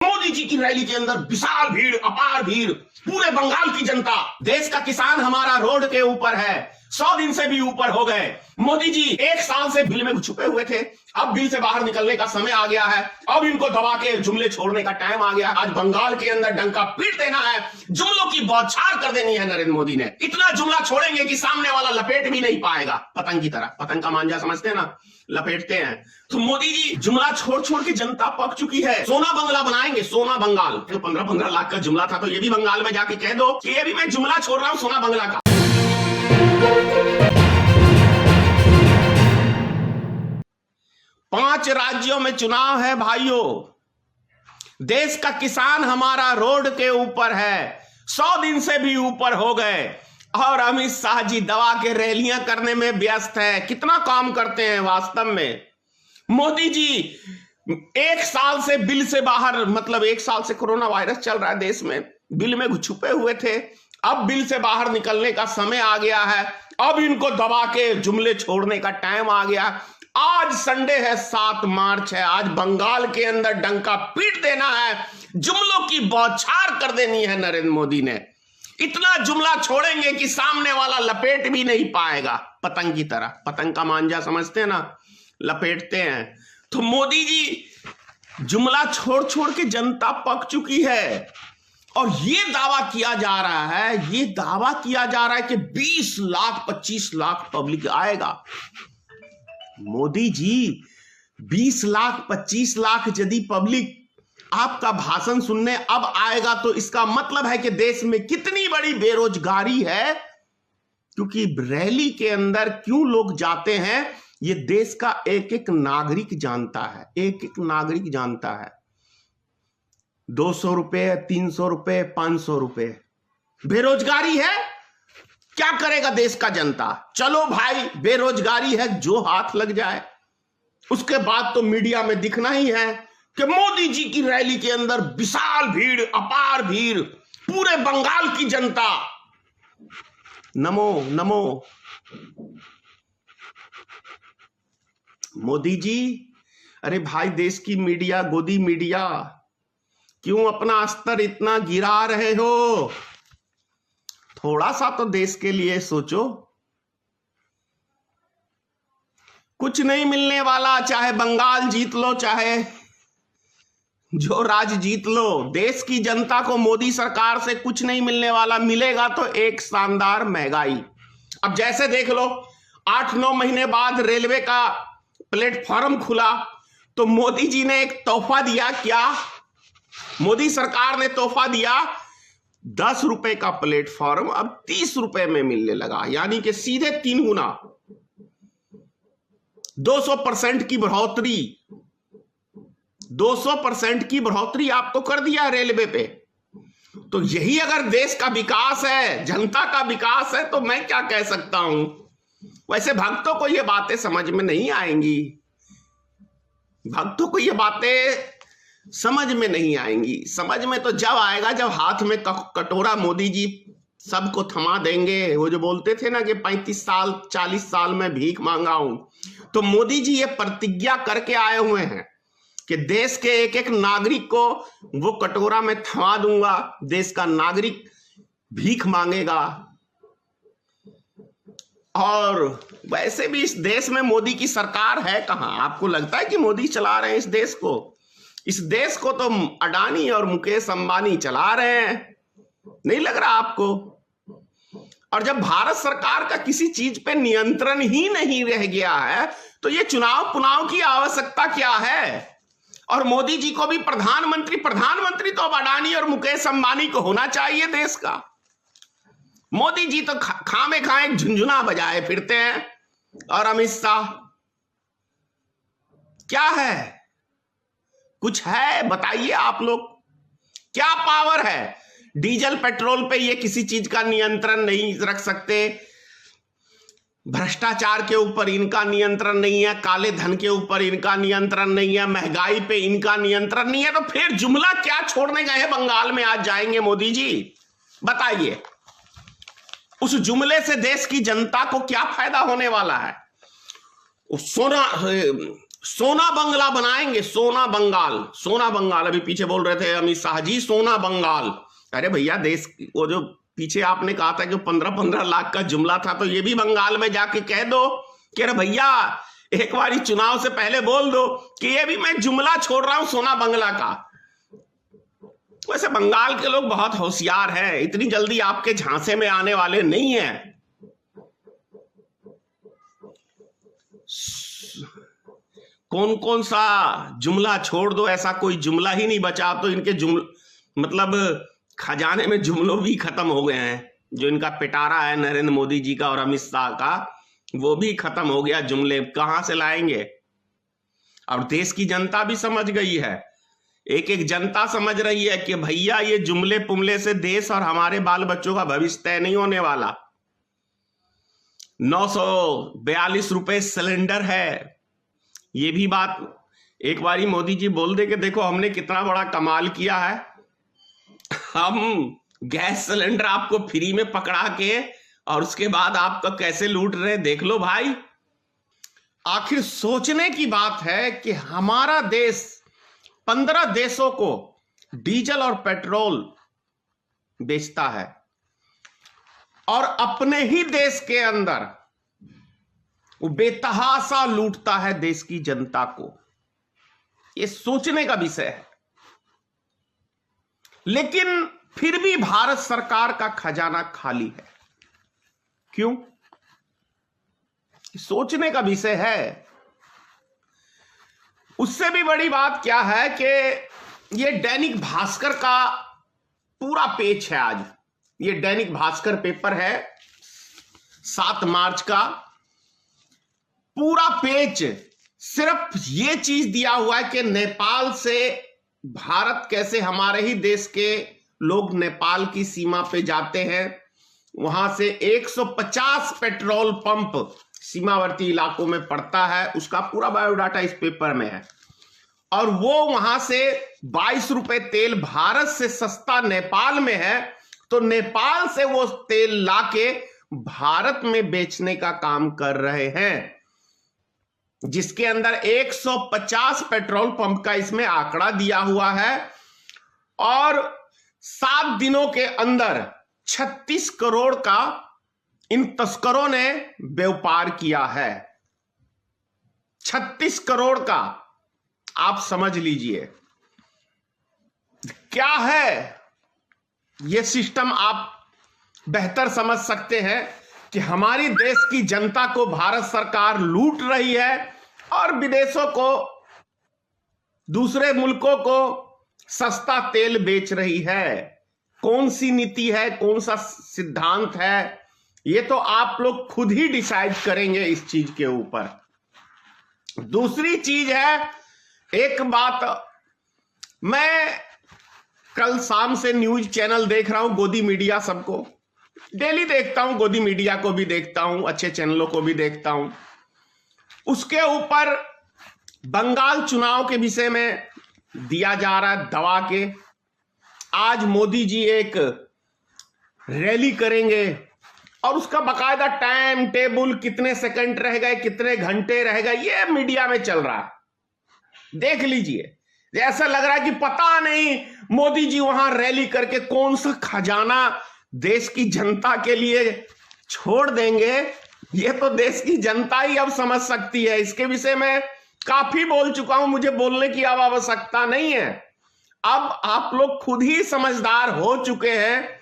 मोदी जी की रैली के अंदर विशाल भीड़, अपार भीड़, पूरे बंगाल की जनता। देश का किसान हमारा रोड के ऊपर है, 100 दिन से भी ऊपर हो गए। मोदी जी 1 साल से बिल में छुपे हुए थे, अब बिल से बाहर निकलने का समय आ गया है। अब इनको दबा के जुमले छोड़ने का टाइम आ गया। आज बंगाल के अंदर डंका पीट देना है, जुमलों की बौछार कर देनी है। नरेंद्र मोदी ने इतना जुमला छोड़ेंगे कि सामने वाला लपेट भी नहीं पाएगा। पतंग की तरह, पतंग का मांझा समझते हैं ना, लपेटते हैं। तो मोदी जी जुमला छोड़ छोड़ के जनता पक चुकी है। सोना बंगला बनाएंगे, सोना बंगाल। तो 15-15 लाख का जुमला था, तो ये भी बंगाल में जाके कह दो कि ये भी मैं जुमला छोड़ रहा हूं सोना बंगला का। पांच राज्यों में चुनाव है भाइयों। देश का किसान हमारा रोड के ऊपर है, 100 दिन से भी ऊपर हो गए। और अमित शाह जी दवा के रैलियां करने में व्यस्त है। कितना काम करते हैं वास्तव में। मोदी जी 1 साल से बिल से बाहर, मतलब 1 साल से कोरोना वायरस चल रहा है देश में, बिल में छुपे हुए थे। अब बिल से बाहर निकलने का समय आ गया है। अब इनको दबा के जुमले छोड़ने का टाइम आ गया। आज संडे है, 7 मार्च है। आज बंगाल के अंदर डंका पीट देना है, जुमलों की बौछार कर देनी है। नरेंद्र मोदी ने इतना जुमला छोड़ेंगे कि सामने वाला लपेट भी नहीं पाएगा। पतंग की तरह, पतंग का मांझा समझते हैं ना, लपेटते हैं। तो मोदी जी जुमला छोड़ छोड़ के जनता पक चुकी है। और ये दावा किया जा रहा है, ये दावा किया जा रहा है कि 20 लाख 25 लाख पब्लिक आएगा। मोदी जी 20 लाख 25 लाख यदि पब्लिक आपका भाषण सुनने अब आएगा, तो इसका मतलब है कि देश में कितनी बड़ी बेरोजगारी है। क्योंकि रैली के अंदर क्यों लोग जाते हैं, ये देश का एक एक नागरिक जानता है। एक एक नागरिक जानता है। 200 रुपए, 300 रुपए, 500 रुपए बेरोजगारी है। क्या करेगा देश का जनता। चलो भाई, बेरोजगारी है, जो हाथ लग जाए। उसके बाद तो मीडिया में दिखना ही है कि मोदी जी की रैली के अंदर विशाल भीड़, अपार भीड़, पूरे बंगाल की जनता। नमो नमो। मोदी जी, अरे भाई, देश की मीडिया, गोदी मीडिया, क्यों अपना स्तर इतना गिरा रहे हो। थोड़ा सा तो देश के लिए सोचो। कुछ नहीं मिलने वाला, चाहे बंगाल जीत लो, चाहे जो राज्य जीत लो। देश की जनता को मोदी सरकार से कुछ नहीं मिलने वाला। मिलेगा तो एक शानदार महंगाई। अब जैसे देख लो, 8-9 महीने बाद रेलवे का प्लेटफॉर्म खुला, तो मोदी जी ने एक तोहफा दिया। क्या मोदी सरकार ने तोहफा दिया? 10 रुपए का प्लेटफॉर्म अब 30 रुपए में मिलने लगा, यानी कि सीधे 3 गुना। 200% की बढ़ोतरी, 200% की बढ़ोतरी आपको कर दिया रेलवे पे। तो यही अगर देश का विकास है, जनता का विकास है, तो मैं क्या कह सकता हूं। वैसे भक्तों को ये बातें समझ में नहीं आएंगी। भक्तों को ये बातें समझ में नहीं आएंगी। समझ में तो जब आएगा जब हाथ में कटोरा मोदी जी सबको थमा देंगे। वो जो बोलते थे ना कि 35 साल 40 साल में भीख मांगा हूं, तो मोदी जी ये प्रतिज्ञा करके आए हुए हैं कि देश के एक एक नागरिक को वो कटोरा में थमा दूंगा। देश का नागरिक भीख मांगेगा। और वैसे भी इस देश में मोदी की सरकार है कहां। आपको लगता है कि मोदी चला रहे हैं इस देश को? इस देश को तो अडानी और मुकेश अंबानी चला रहे हैं। नहीं लग रहा आपको? और जब भारत सरकार का किसी चीज पे नियंत्रण ही नहीं रह गया है, तो ये चुनाव पुनाव की आवश्यकता क्या है। और मोदी जी को भी प्रधानमंत्री तो अब अडानी और मुकेश अंबानी को होना चाहिए देश का। मोदी जी तो खामे खाए झुंझुना बजाए फिरते हैं। और अमित शाह क्या है, कुछ है? बताइए आप लोग, क्या पावर है? डीजल पेट्रोल पे ये किसी चीज का नियंत्रण नहीं रख सकते। भ्रष्टाचार के ऊपर इनका नियंत्रण नहीं है, काले धन के ऊपर इनका नियंत्रण नहीं है, महंगाई पे इनका नियंत्रण नहीं है। तो फिर जुमला क्या छोड़ने गए हैं बंगाल में आज जाएंगे मोदी जी? बताइए, उस जुमले से देश की जनता को क्या फायदा होने वाला है? सोना सोना बंगला बनाएंगे, सोना बंगाल, सोना बंगाल। अभी पीछे बोल रहे थे अमित शाह जी सोना बंगाल। अरे भैया, देश वो जो पीछे आपने कहा था कि 15-15 लाख का जुमला था, तो ये भी बंगाल में जाके कह दो कि अरे भैया एक बारी चुनाव से पहले बोल दो कि ये भी मैं जुमला छोड़ रहा हूं सोना बंगला का। वैसे बंगाल के लोग बहुत होशियार हैं, इतनी जल्दी आपके झांसे में आने वाले नहीं हैं। कौन कौन सा जुमला छोड़ दो, ऐसा कोई जुमला ही नहीं बचा। तो इनके मतलब खजाने में जुमलों भी खत्म हो गए हैं। जो इनका पिटारा है नरेंद्र मोदी जी का और अमित शाह का, वो भी खत्म हो गया। जुमले कहां से लाएंगे? और देश की जनता भी समझ गई है, एक एक जनता समझ रही है कि भैया ये जुमले पुमले से देश और हमारे बाल बच्चों का भविष्य तय नहीं होने वाला। 942 रुपए सिलेंडर है, ये भी बात एक बारी मोदी जी बोल दे कि देखो हमने कितना बड़ा कमाल किया है, हम गैस सिलेंडर आपको फ्री में पकड़ा के और उसके बाद आपका कैसे लूट रहे देख लो भाई। आखिर सोचने की बात है कि हमारा देश 15 देशों को डीजल और पेट्रोल बेचता है और अपने ही देश के अंदर वो बेतहाशा लूटता है देश की जनता को। ये सोचने का विषय है। लेकिन फिर भी भारत सरकार का खजाना खाली है। क्यों? सोचने का विषय है। उससे भी बड़ी बात क्या है कि ये दैनिक भास्कर का पूरा पेज है आज। ये दैनिक भास्कर पेपर है 7 मार्च का। पूरा पेज सिर्फ ये चीज दिया हुआ है कि नेपाल से भारत कैसे, हमारे ही देश के लोग नेपाल की सीमा पे जाते हैं, वहां से 150 पेट्रोल पंप सीमावर्ती इलाकों में पड़ता है, उसका पूरा बायोडाटा इस पेपर में है। और वो वहां से 22 रुपए तेल भारत से सस्ता नेपाल में है, तो नेपाल से वो तेल लाके भारत में बेचने का काम कर रहे हैं, जिसके अंदर 150 पेट्रोल पंप का इसमें आंकड़ा दिया हुआ है। और 7 दिनों के अंदर 36 करोड़ का इन तस्करों ने व्यापार किया है। 36 करोड़ का, आप समझ लीजिए क्या है यह सिस्टम। आप बेहतर समझ सकते हैं कि हमारी देश की जनता को भारत सरकार लूट रही है और विदेशों को, दूसरे मुल्कों को सस्ता तेल बेच रही है। कौन सी नीति है, कौन सा सिद्धांत है, ये तो आप लोग खुद ही डिसाइड करेंगे इस चीज के ऊपर। दूसरी चीज है, एक बात, मैं कल शाम से न्यूज चैनल देख रहा हूं, गोदी मीडिया, सबको डेली देखता हूं, गोदी मीडिया को भी देखता हूं, अच्छे चैनलों को भी देखता हूं। उसके ऊपर बंगाल चुनाव के विषय में दिया जा रहा है दवा के। आज मोदी जी एक रैली करेंगे और उसका बकायदा टाइम टेबल, कितने सेकंड रह गए, कितने घंटे रह गए, ये मीडिया में चल रहा है। देख लीजिए, ऐसा लग रहा है कि पता नहीं मोदी जी वहां रैली करके कौन सा खजाना देश की जनता के लिए छोड़ देंगे। ये तो देश की जनता ही अब समझ सकती है। इसके विषय में काफी बोल चुका हूं, मुझे बोलने की अब आवश्यकता नहीं है। अब आप लोग खुद ही समझदार हो चुके हैं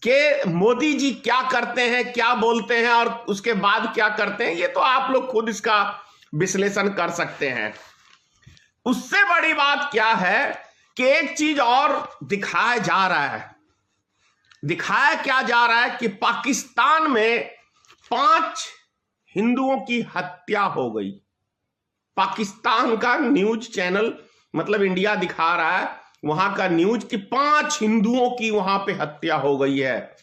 कि मोदी जी क्या करते हैं, क्या बोलते हैं और उसके बाद क्या करते हैं। ये तो आप लोग खुद इसका विश्लेषण कर सकते हैं। उससे बड़ी बात क्या है कि एक चीज और दिखाया जा रहा है। दिखाया क्या जा रहा है कि पाकिस्तान में 5 हिंदुओं की हत्या हो गई। पाकिस्तान का न्यूज चैनल, मतलब इंडिया दिखा रहा है वहां का न्यूज, कि 5 हिंदुओं की वहां पे हत्या हो गई है।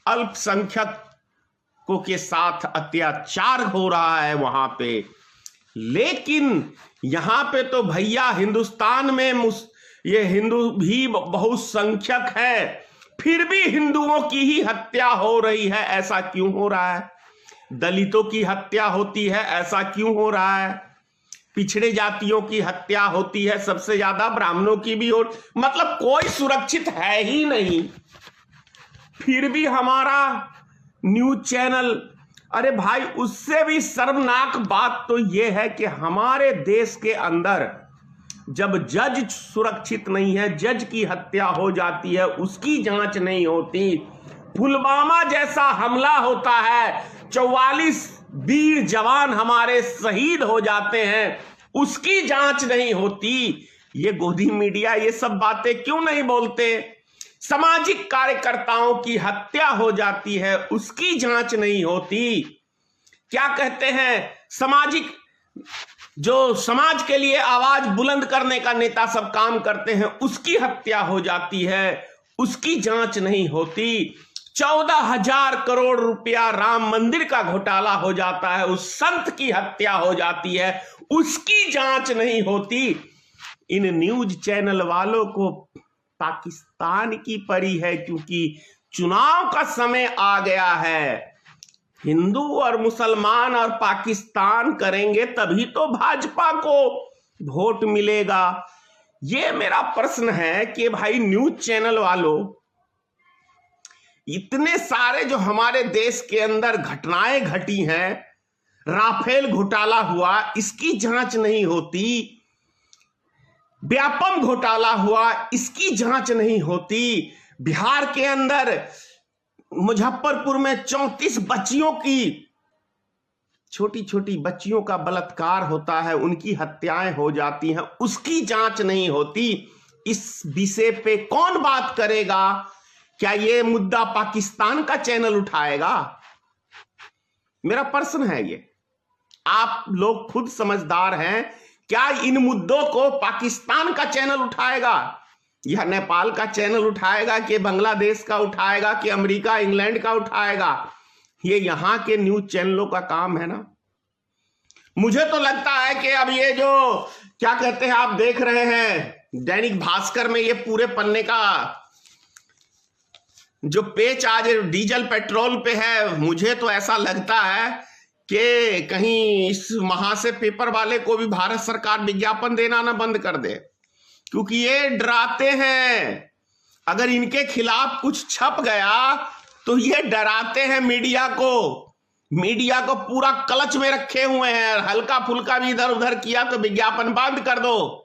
अल्पसंख्यकों के साथ अत्याचार हो रहा है वहां पे। लेकिन यहां पे तो भैया हिंदुस्तान में ये हिंदू भी बहुसंख्यक है, फिर भी हिंदुओं की ही हत्या हो रही है। ऐसा क्यों हो रहा है? दलितों की हत्या होती है, ऐसा क्यों हो रहा है? पिछड़े जातियों की हत्या होती है सबसे ज्यादा, ब्राह्मणों की भी, और मतलब कोई सुरक्षित है ही नहीं। फिर भी हमारा न्यूज चैनल, अरे भाई उससे भी शर्मनाक बात तो यह है कि हमारे देश के अंदर जब जज सुरक्षित नहीं है, जज की हत्या हो जाती है, उसकी जांच नहीं होती। पुलवामा जैसा हमला होता है, 44 वीर जवान हमारे शहीद हो जाते हैं, उसकी जांच नहीं होती। ये गोदी मीडिया ये सब बातें क्यों नहीं बोलते? सामाजिक कार्यकर्ताओं की हत्या हो जाती है, उसकी जांच नहीं होती। क्या कहते हैं, सामाजिक जो समाज के लिए आवाज बुलंद करने का नेता सब काम करते हैं, उसकी हत्या हो जाती है, उसकी जांच नहीं होती। 14,000 करोड़ रुपया राम मंदिर का घोटाला हो जाता है, उस संत की हत्या हो जाती है, उसकी जांच नहीं होती। इन न्यूज चैनल वालों को पाकिस्तान की पड़ी है, क्योंकि चुनाव का समय आ गया है। हिंदू और मुसलमान और पाकिस्तान करेंगे तभी तो भाजपा को वोट मिलेगा। ये मेरा प्रश्न है कि भाई न्यूज चैनल वालों, इतने सारे जो हमारे देश के अंदर घटनाएं घटी हैं, राफेल घोटाला हुआ, इसकी जांच नहीं होती। व्यापम घोटाला हुआ, इसकी जांच नहीं होती। बिहार के अंदर मुजफ्फरपुर में 34 बच्चियों की, छोटी छोटी बच्चियों का बलात्कार होता है, उनकी हत्याएं हो जाती हैं, उसकी जांच नहीं होती। इस विषय पे कौन बात करेगा? क्या ये मुद्दा पाकिस्तान का चैनल उठाएगा? मेरा प्रश्न है ये। आप लोग खुद समझदार हैं, क्या इन मुद्दों को पाकिस्तान का चैनल उठाएगा, या नेपाल का चैनल उठाएगा, कि बांग्लादेश का उठाएगा, कि अमेरिका इंग्लैंड का उठाएगा? ये यहां के न्यूज चैनलों का काम है ना। मुझे तो लगता है कि अब ये जो क्या कहते हैं, आप देख रहे हैं दैनिक भास्कर में ये पूरे पन्ने का जो पेज आज डीजल पेट्रोल पे है, मुझे तो ऐसा लगता है कि कहीं इस वहां से पेपर वाले को भी भारत सरकार विज्ञापन देना ना बंद कर दे, क्योंकि ये डराते हैं। अगर इनके खिलाफ कुछ छप गया तो ये डराते हैं मीडिया को पूरा क्लच में रखे हुए हैं। हल्का फुल्का भी इधर उधर किया तो विज्ञापन बंद कर दो।